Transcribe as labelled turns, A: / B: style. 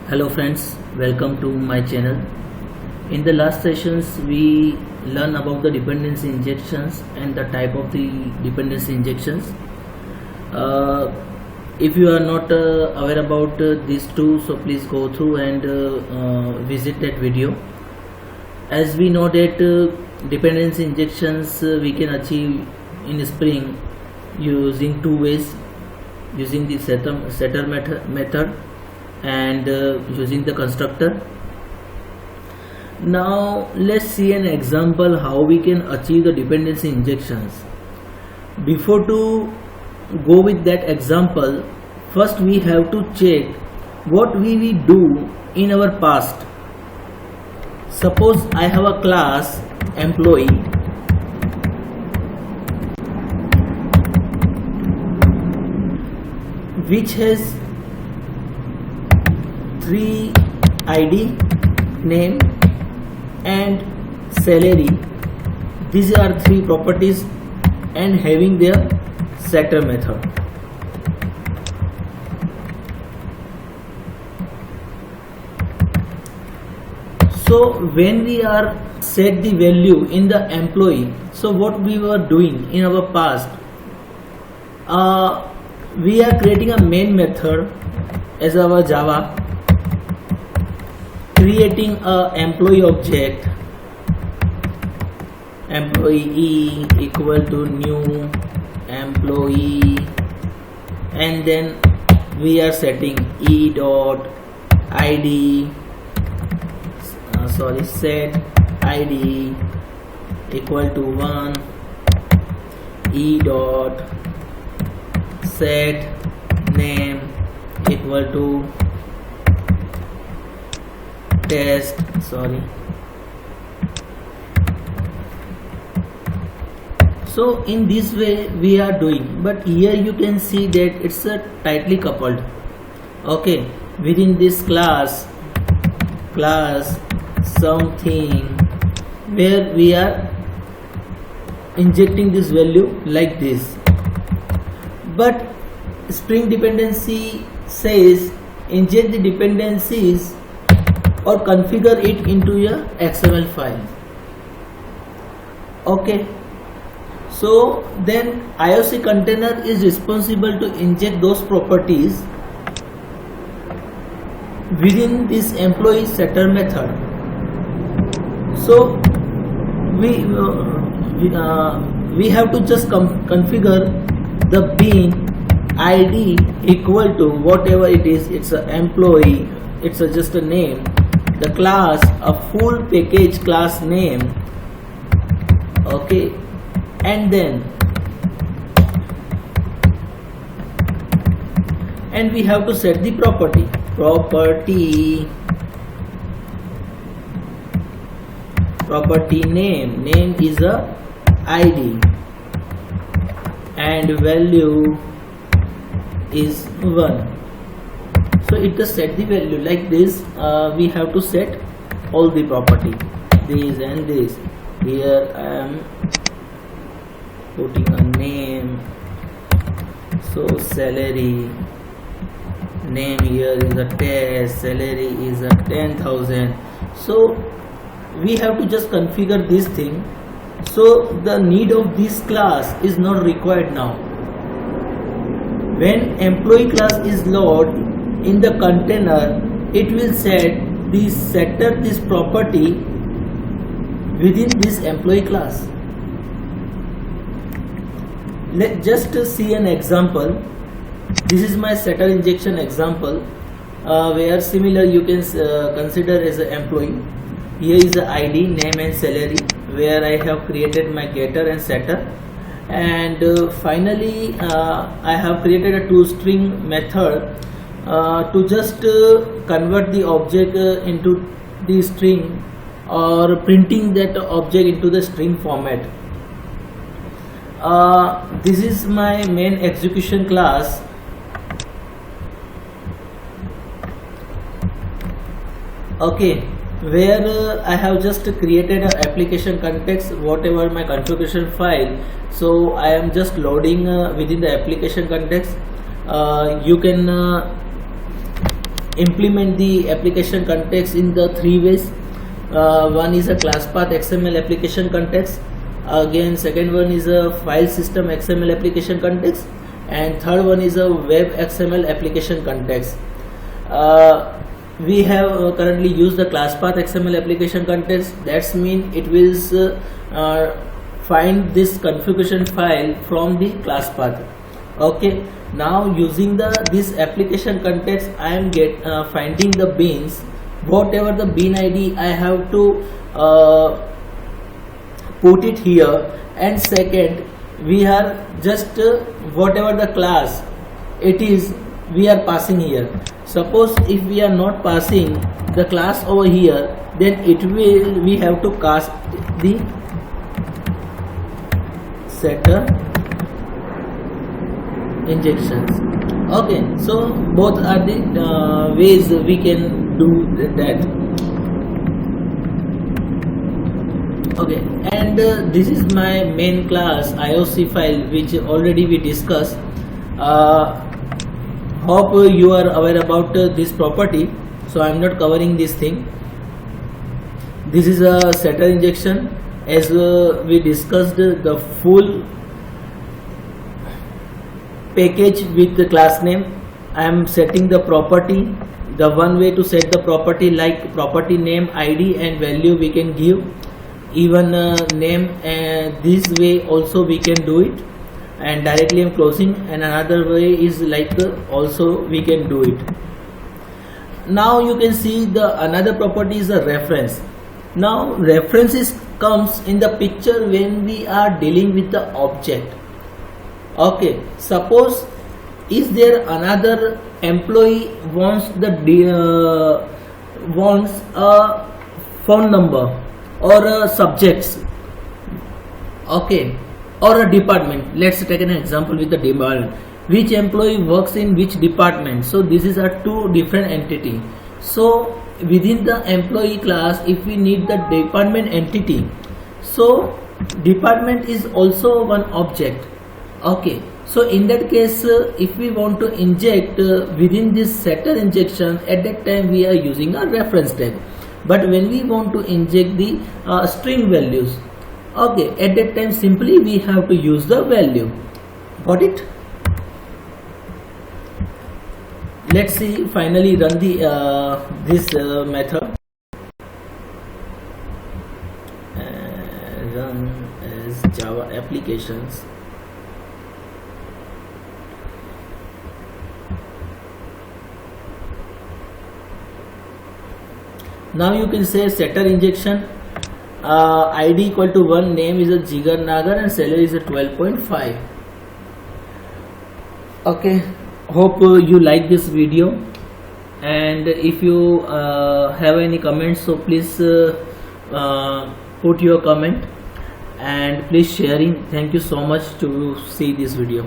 A: Hello friends, welcome to my channel. In the last sessions we learn about the dependency injections and the type of the dependency injections. If you are not aware about these two, so please go through and visit that video. As we know that dependency injections we can achieve in Spring using two ways, using the setter method and using the constructor. Now let's see an example how we can achieve the dependency injections. Before to go with that example, first we have to check what we do in our past. Suppose I have a class employee which has 3 ID, name and salary. These are 3 properties and having their setter method. So when we are set the value in the employee, so what we were doing in our past, we are creating a main method as our Java, creating a employee object, employee equal to new employee, and then we are setting e dot id set id equal to 1, e dot set name equal to test. So in this way we are doing, but here you can see that it's a tightly coupled. Okay, within this class something where we are injecting this value like this, but Spring dependency says inject the dependencies or configure it into your XML file. Okay, so then IOC container is responsible to inject those properties within this employee setter method. So we have to just configure the bean ID equal to whatever it is. It's an employee, it's just a name, the class, a full package class name. Okay, and then we have to set the property name is a ID and value is 1. So it just set the value like this. We have to set all the property, this and this. Here I am putting a name, so salary, name here is a test, salary is a 10,000. So we have to just configure this thing, so the need of this class is not required now. When employee class is loaded in the container, it will set this property within this employee class. Let's just see an example. This is my setter injection example, where similar you can consider as an employee. Here is the ID, name and salary, where I have created my getter and setter, and finally I have created a toString method to just convert the object into the string or printing that object into the string format. This is my main execution class. Okay, where I have just created an application context, whatever my configuration file. So I am just loading within the application context. You can implement the application context in the three ways. One is a class path XML application context, again second one is a file system XML application context, and third one is a web XML application context. We have currently used the class path XML application context. That's mean it will find this configuration file from the class path. Okay, now using this application context, I am finding the beans. Whatever the bean ID, I have to put it here, and second we are just whatever the class it is, we are passing here. Suppose if we are not passing the class over here, then we have to cast the setter injections. Okay, so both are the ways we can do that. Okay, and this is my main class IOC file, which already we discussed. Hope you are aware about this property, so I am not covering this thing. This is a setter injection. As we discussed the full package with the class name, I am setting the property. The one way to set the property, like property name, ID and value we can give, even name, and this way also we can do it, and directly I am closing, and another way is like also we can do it. Now you can see the another property is a reference. Now references comes in the picture when we are dealing with the object. Okay, suppose is there another employee wants a phone number or a subjects, okay, or a department. Let's take an example with the department. Which employee works in which department? So this is a two different entity. So within the employee class, if we need the department entity, so department is also one object. Okay, so in that case, if we want to inject within this setter injection, at that time we are using a reference tag. But when we want to inject the string values, okay, at that time simply we have to use the value. Got it? Let's see, finally run the this method. Run as Java applications. Now you can say setter injection, ID equal to 1, name is a Jigar Nagar, and salary is a 12.5. Okay, hope you like this video, and if you have any comments, so please put your comment, and please sharing. Thank you so much to see this video.